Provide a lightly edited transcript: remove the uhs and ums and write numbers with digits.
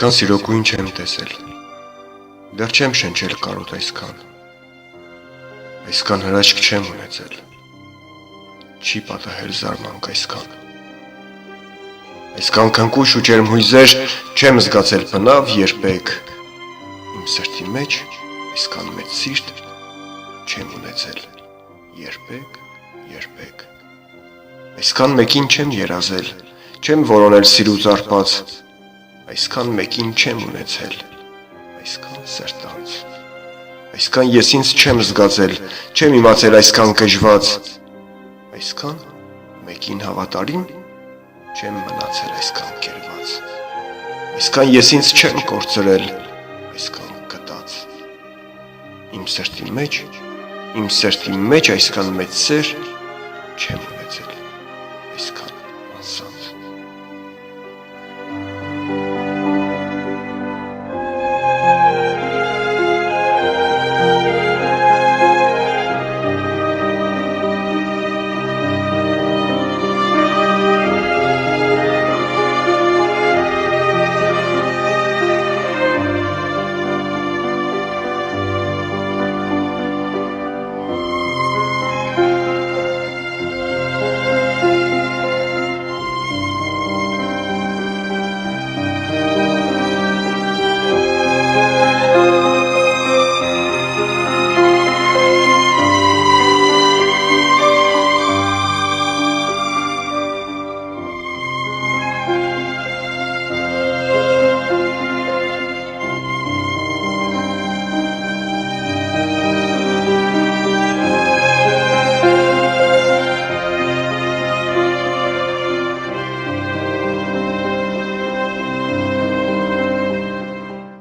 այսքան սիրողույն չեմ տեսել, դեռ չեմ շնչել կարոտ այսքան հրաշք չեմ ունեցել, չի պատահել զարմանք այսքան քնքուշ ու ջերմ հույզեր չեմ զգացել բնավ երբեք, իմ սրտի մեջ այսքան մեծ սիրտ չեմ ունեցել երբեք, այսքան մեկին չեմ երազել, չեմ որոնել սիրուց արբած, այսքան մեկին չեմ ունեցել, այսքան սրտանց, այսքան ես ինձ չեմ զգացել, չեմ իմացել այսքան կժված, այսքան մեկին հավատարիմ չեմ մնացել այսքան կերված, այսքան ես ինձ չեմ կորցրել, այսքան կտած, իմ սրտի մեջ այսքան մեծ սեր չեմ ունեցել, այսքան